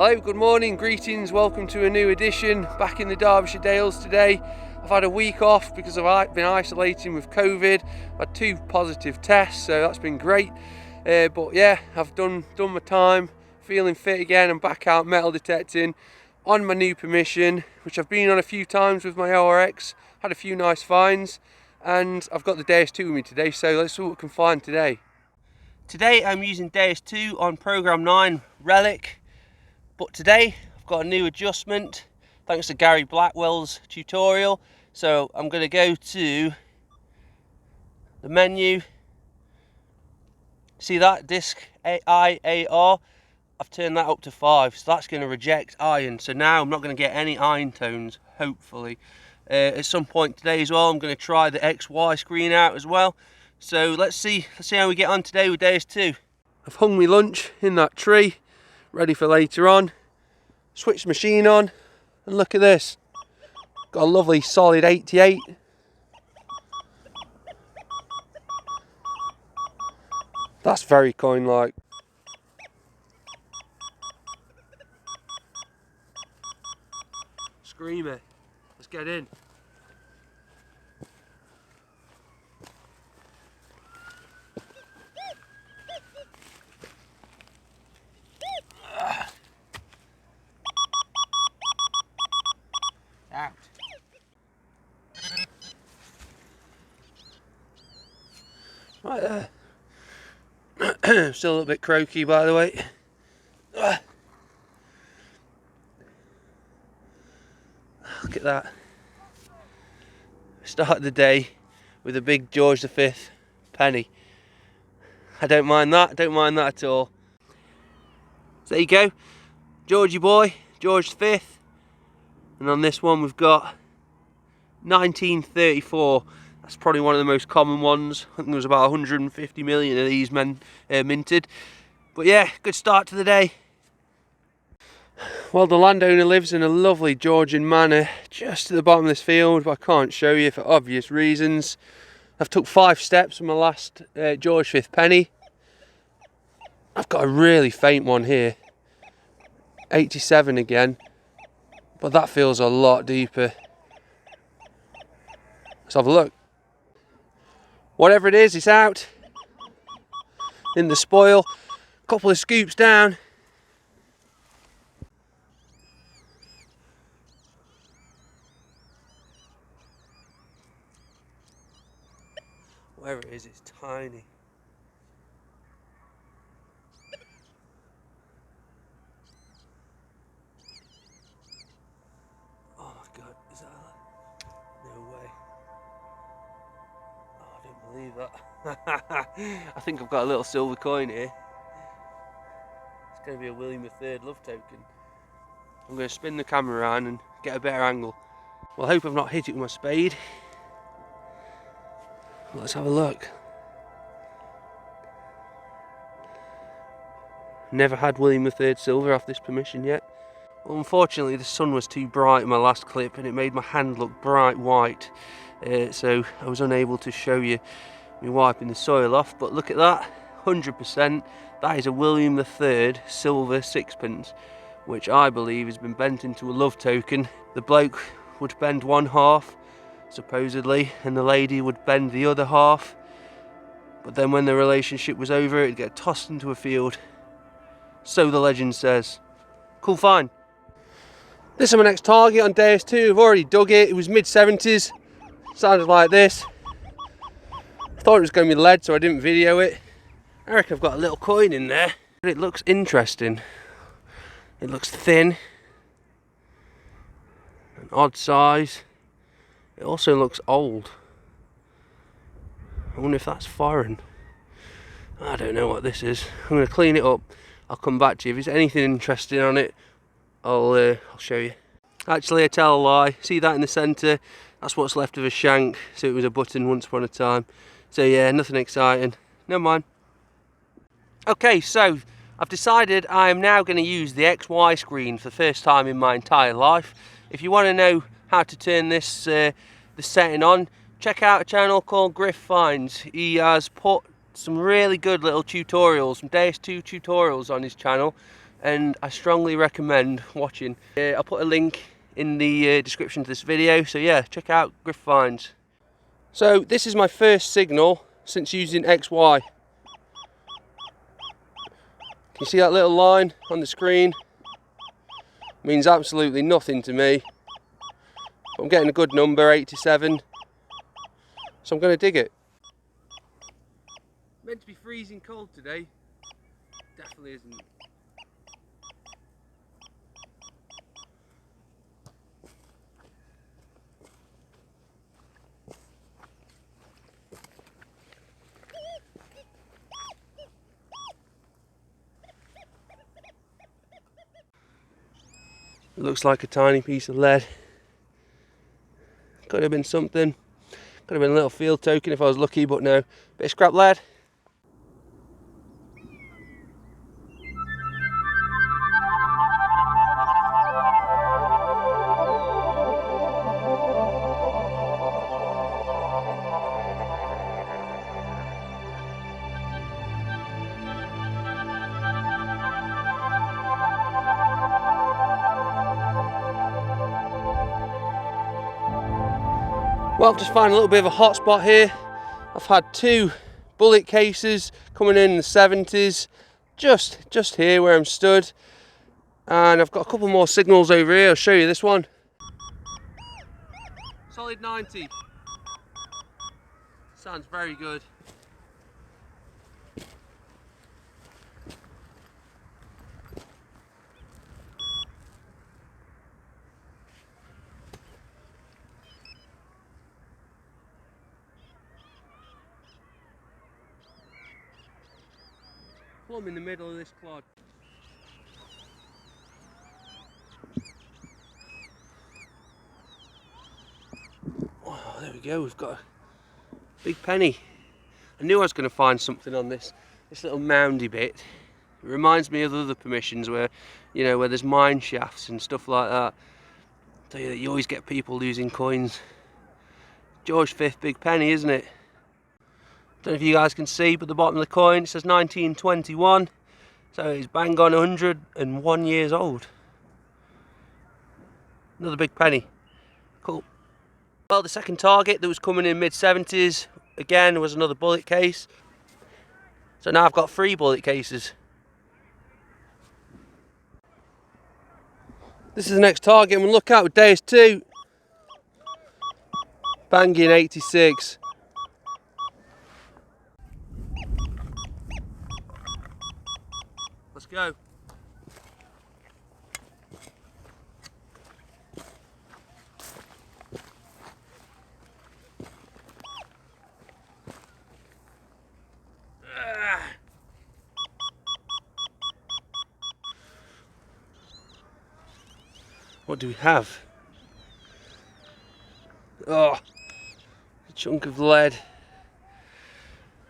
Hello, good morning, greetings, welcome to a new edition back in the Derbyshire Dales today. I've had a week off because I've been isolating with COVID. I've had 2 positive tests, so that's been great. But yeah, I've done my time, feeling fit again. I'm back out metal detecting on my new permission, which I've been on a few times with my ORX, had a few nice finds, and I've got the Deus 2 with me today, so let's see what we can find today. Today I'm using Deus 2 on program 9 Relic. But today I've got a new adjustment thanks to Gary Blackwell's tutorial. So I'm going to go to the menu. See that disc IAR? I've turned that up to 5, so that's going to reject iron. So now I'm not going to get any iron tones, hopefully. At some point today as well, I'm going to try the XY screen out as well. So let's see how we get on today with Deus 2. I've hung my lunch in that tree, ready for later on. Switch the machine on, and look at this. Got a lovely solid 88. That's very coin-like. Screamer. Let's get in. Out. Right there. Still a little bit croaky, by the way. Look at that. Started the day with a big George V penny. I don't mind that at all. So there you go, Georgie boy, George V. And on this one we've got 1934. That's probably one of the most common ones. I think there was about 150 million of these minted. But yeah, good start to the day. Well, the landowner lives in a lovely Georgian manor just at the bottom of this field, but I can't show you for obvious reasons. I've took 5 steps from my last George V penny. I've got a really faint one here. 87 again. But that feels a lot deeper. Let's have a look. Whatever it is, it's out. In the spoil. Couple of scoops down. Whatever it is, it's tiny. Oh my God, is that? No way. Oh, I don't believe that. I think I've got a little silver coin here. It's going to be a William III love token. I'm going to spin the camera around and get a better angle. Well, I hope I've not hit it with my spade. Let's have a look. Never had William III silver off this permission yet. Well, unfortunately the sun was too bright in my last clip and it made my hand look bright white. So I was unable to show you me wiping the soil off, but look at that, 100%. That is a William III silver sixpence, which I believe has been bent into a love token. The bloke would bend one half, supposedly, and the lady would bend the other half. But then when the relationship was over, it'd get tossed into a field. So the legend says. Cool find. This is my next target on Deus 2. I've already dug it. It was mid-70s. Sounded like this. I thought it was going to be lead, so I didn't video it. I reckon I've got a little coin in there. But it looks interesting. It looks thin. An odd size. It also looks old. I wonder if that's foreign. I don't know what this is. I'm going to clean it up. I'll come back to you. If there's anything interesting on it, I'll show you. Actually, I tell a lie. See that in the centre? That's what's left of a shank. So it was a button once upon a time. So yeah, nothing exciting. Never mind. Okay, so I've decided I am now going to use the XY screen for the first time in my entire life. If you want to know how to turn this the setting on, check out a channel called Griff Finds. He has put some really good little tutorials, some Deus 2 tutorials on his channel. and I strongly recommend watching. I'll put a link in the description to this video, so yeah, check out Griff Finds. So this is my first signal since using XY. Can you see that little line on the screen? Means absolutely nothing to me. I'm getting a good number, 87, so I'm going to dig it. Meant to be freezing cold today, definitely isn't. It looks like a tiny piece of lead. Could have been something. Could have been a little field token if I was lucky, but no. Bit of scrap lead. Well, just find a little bit of a hot spot here. I've had 2 bullet cases coming in the 70s, just here where I'm stood, and I've got a couple more signals over here. I'll show you this one. Solid 90. Sounds very good. Plumb in the middle of this clod. Oh, there we go, we've got a big penny. I knew I was going to find something on this little moundy bit. It reminds me of other permissions where, you know, where there's mine shafts and stuff like that. I tell you that you always get people losing coins. George V big penny, isn't it? Don't know if you guys can see, but the bottom of the coin it says 1921, so it's bang on 101 years old. Another big penny. Cool. Well, the second target that was coming in mid-70s again was another bullet case. So now I've got 3 bullet cases. This is the next target, and we'll look out with Deus 2. Banging 86. Let's go. What do we have? Oh, a chunk of lead.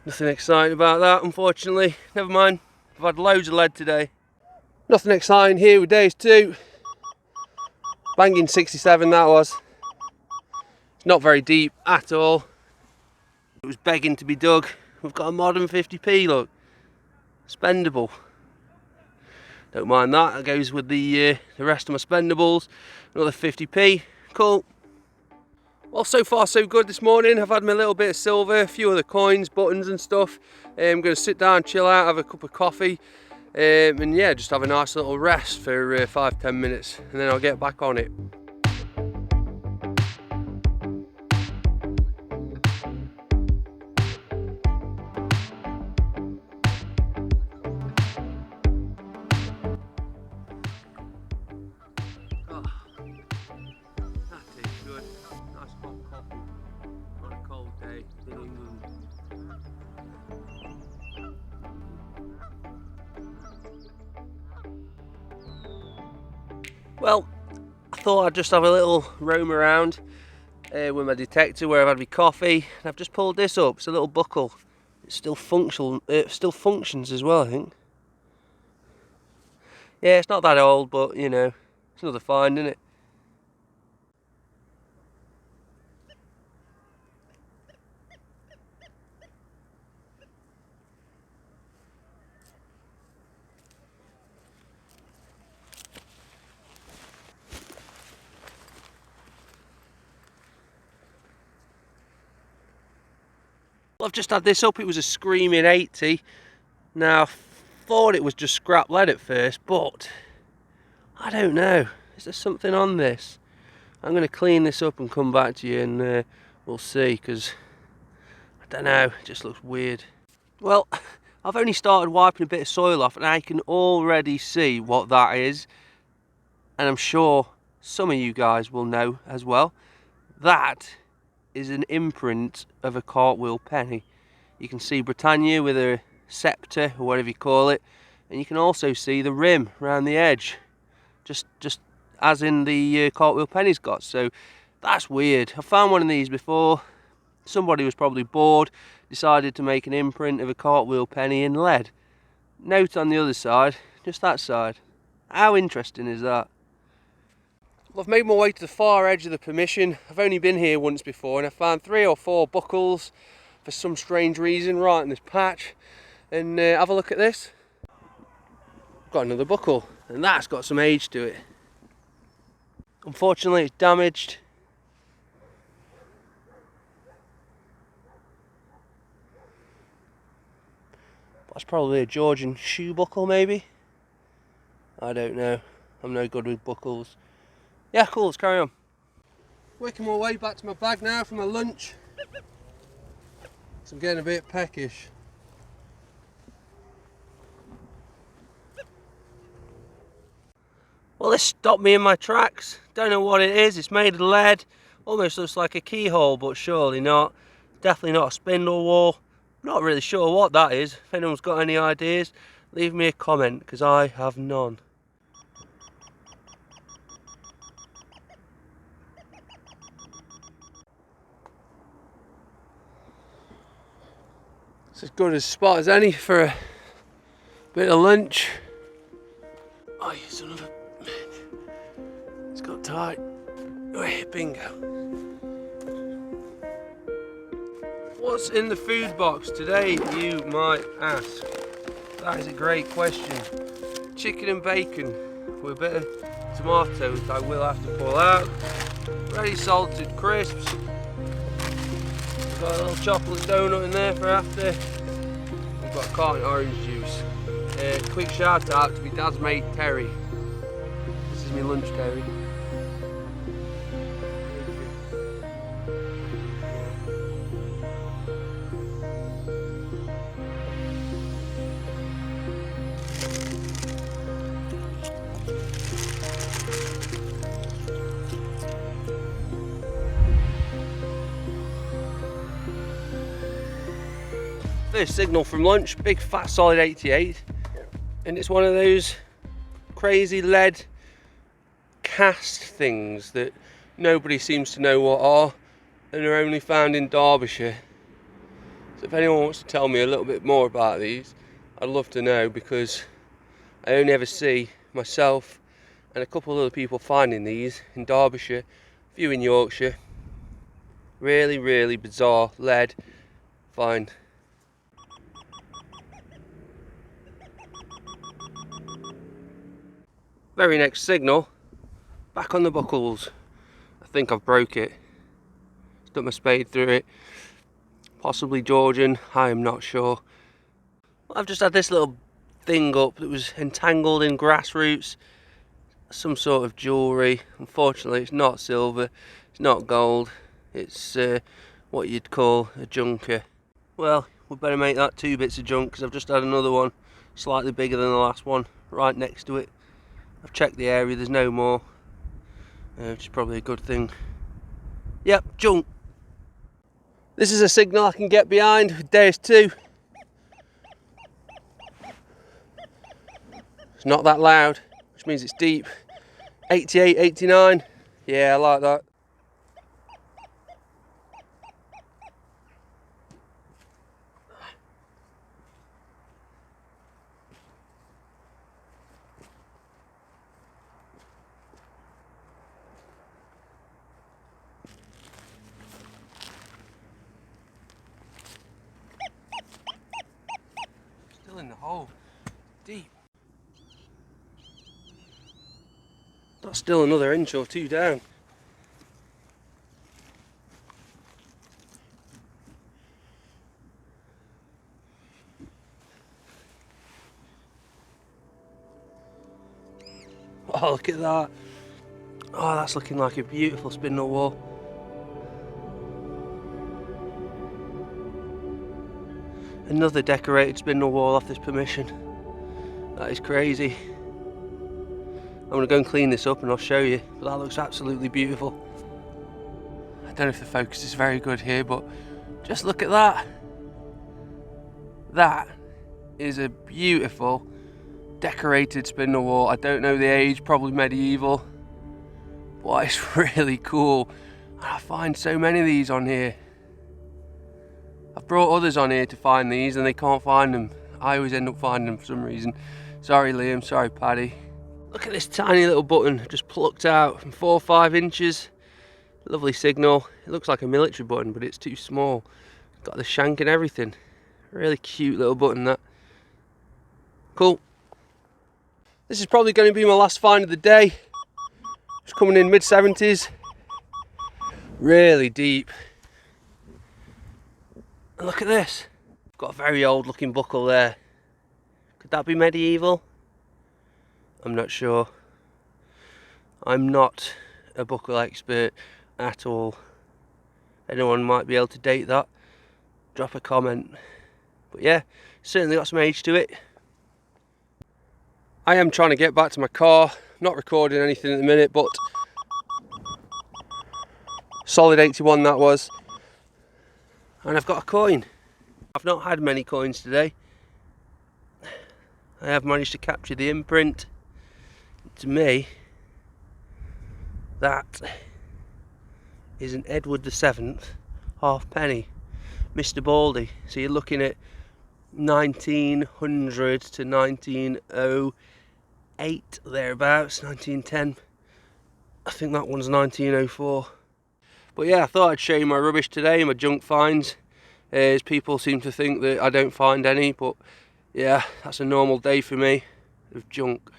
Nothing exciting about that, unfortunately. Never mind. I've had loads of lead today. Nothing exciting here with Deus 2. Banging 67 that was. It's not very deep at all. It was begging to be dug. We've got a modern 50p, look. Spendable. Don't mind that. That goes with the rest of my spendables. Another 50p. Cool. Well, so far so good this morning. I've had my little bit of silver, a few other coins, buttons and stuff. I'm going to sit down, chill out, have a cup of coffee, and yeah, just have a nice little rest for 5-10 minutes, and then I'll get back on it. Well, I thought I'd just have a little roam around with my detector where I've had my coffee, and I've just pulled this up. It's a little buckle. It's still functional. It still functions as well, I think. Yeah, it's not that old, but you know, it's another find, isn't it? I've just had this up, it was a screaming 80. Now, I thought it was just scrap lead at first, but I don't know. Is there something on this? I'm going to clean this up and come back to you, and we'll see, because I don't know, it just looks weird. Well, I've only started wiping a bit of soil off and I can already see what that is, and I'm sure some of you guys will know as well. That is an imprint of a cartwheel penny. You can see Britannia with a sceptre, or whatever you call it, and you can also see the rim around the edge, just as in the cartwheel penny's got. So that's weird. I've found one of these before. Somebody was probably bored, decided to make an imprint of a cartwheel penny in lead. Note on the other side, just that side. How interesting is that? Well, I've made my way to the far edge of the permission. I've only been here once before, and I found 3 or 4 buckles for some strange reason right in this patch. And have a look at this. Got another buckle, and that's got some age to it. Unfortunately, it's damaged. That's probably a Georgian shoe buckle, maybe. I don't know. I'm no good with buckles. Yeah, cool, let's carry on. Working my way back to my bag now for my lunch. So I'm getting a bit peckish. Well, this stopped me in my tracks. Don't know what it is. It's made of lead. Almost looks like a keyhole, but surely not. Definitely not a spindle whore. Not really sure what that is. If anyone's got any ideas, leave me a comment, because I have none. It's as good a spot as any for a bit of lunch. Oh, you son of a bitch. It's got tight. Oh, bingo. What's in the food box today, you might ask? That is a great question. Chicken and bacon with a bit of tomatoes I will have to pull out. Ready salted crisps. Got a little chocolate donut in there for after. We've got a carton of orange juice. Quick shout out to my dad's mate Terry. This is my lunch, Terry. First signal from lunch, big fat solid 88, and it's one of those crazy lead cast things that nobody seems to know what are, and are only found in Derbyshire. So if anyone wants to tell me a little bit more about these, I'd love to know, because I only ever see myself and a couple of other people finding these in Derbyshire, a few in Yorkshire. Really, really bizarre lead find. Very next signal, back on the buckles. I think I've broke it. Stuck my spade through it. Possibly Georgian, I am not sure. I've just had this little thing up that was entangled in grass roots. Some sort of jewellery. Unfortunately, it's not silver, it's not gold. It's what you'd call a junker. Well, we better make that 2 bits of junk, because I've just had another one slightly bigger than the last one right next to it. I've checked the area, there's no more, which is probably a good thing. Yep, junk. This is a signal I can get behind with Deus 2. It's not that loud, which means it's deep. 88, 89, yeah, I like that. Still in the hole, deep. That's still another inch or 2 down. Oh, look at that. Oh, that's looking like a beautiful spindle whorl. Another decorated spindle whorl off this permission. That is crazy. I'm going to go and clean this up and I'll show you, but that looks absolutely beautiful. I don't know if the focus is very good here, but just look at that. That is a beautiful decorated spindle whorl. I don't know the age, probably medieval, but it's really cool. And I find so many of these on here. I've brought others on here to find these and they can't find them. I always end up finding them for some reason. Sorry Liam, sorry Paddy. Look at this tiny little button just plucked out from 4 or 5 inches. Lovely signal. It looks like a military button, but it's too small. Got the shank and everything. Really cute little button, that. Cool. This is probably going to be my last find of the day. It's coming in mid-70s. Really deep. And look at this. Got a very old looking buckle there. Could that be medieval? I'm not sure. I'm not a buckle expert at all. Anyone might be able to date that. Drop a comment. But yeah, certainly got some age to it. I am trying to get back to my car. Not recording anything at the minute, but solid 81 that was. And I've got a coin. I've not had many coins today. I have managed to capture the imprint. To me, that is an Edward VII halfpenny, Mr. Baldy. So you're looking at 1900 to 1908, thereabouts, 1910. I think that one's 1904. But yeah, I thought I'd show you my rubbish today, my junk finds. As people seem to think that I don't find any, but yeah, that's a normal day for me of junk.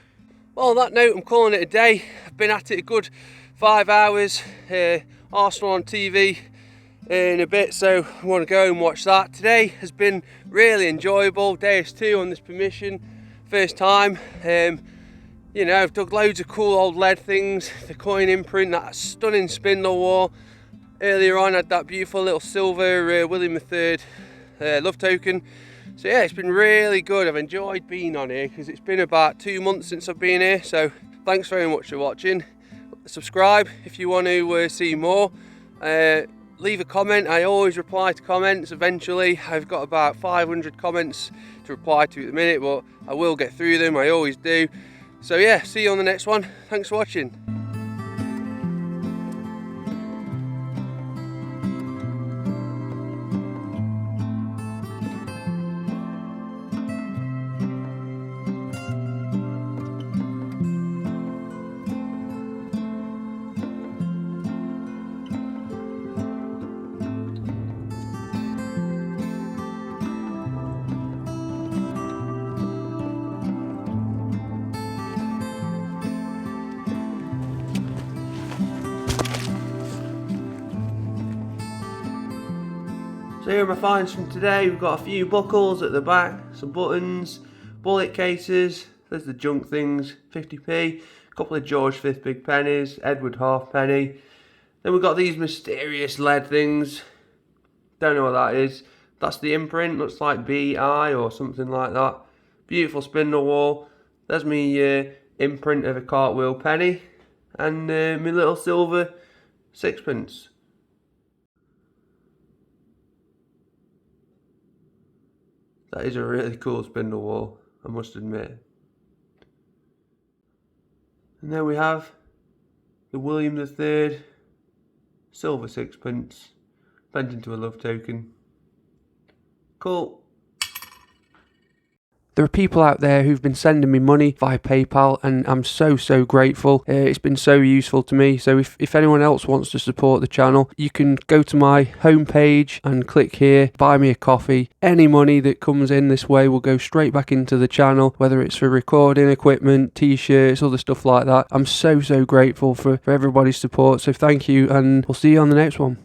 Well, on that note, I'm calling it a day. I've been at it a good 5 hours. Arsenal on TV in a bit, so I want to go and watch that. Today has been really enjoyable. Deus 2 on this permission, first time. You know, I've dug loads of cool old lead things. The coin imprint, that stunning spindle whorl. Earlier on, I had that beautiful little silver William III love token. So yeah, it's been really good. I've enjoyed being on here because it's been about 2 months since I've been here. So thanks very much for watching. Subscribe if you want to see more. Leave a comment. I always reply to comments eventually. I've got about 500 comments to reply to at the minute, but I will get through them. I always do. So yeah, see you on the next one. Thanks for watching. So here are my finds from today. We've got a few buckles at the back, some buttons, bullet cases, there's the junk things, 50p, a couple of George V big pennies, Edward halfpenny. Then we've got these mysterious lead things, don't know what that is. That's the imprint, looks like BI or something like that. Beautiful spindle whorl. There's me imprint of a cartwheel penny, and my little silver sixpence. That is a really cool spindle whorl, I must admit. And then we have the William III silver sixpence, bent into a love token. Cool. There are people out there who've been sending me money via PayPal, and I'm so grateful. It's been so useful to me. So if anyone else wants to support the channel, you can go to my homepage and click here, buy me a coffee. Any money that comes in this way will go straight back into the channel, whether it's for recording equipment, t-shirts, other stuff like that. I'm so grateful for everybody's support. So thank you, and we'll see you on the next one.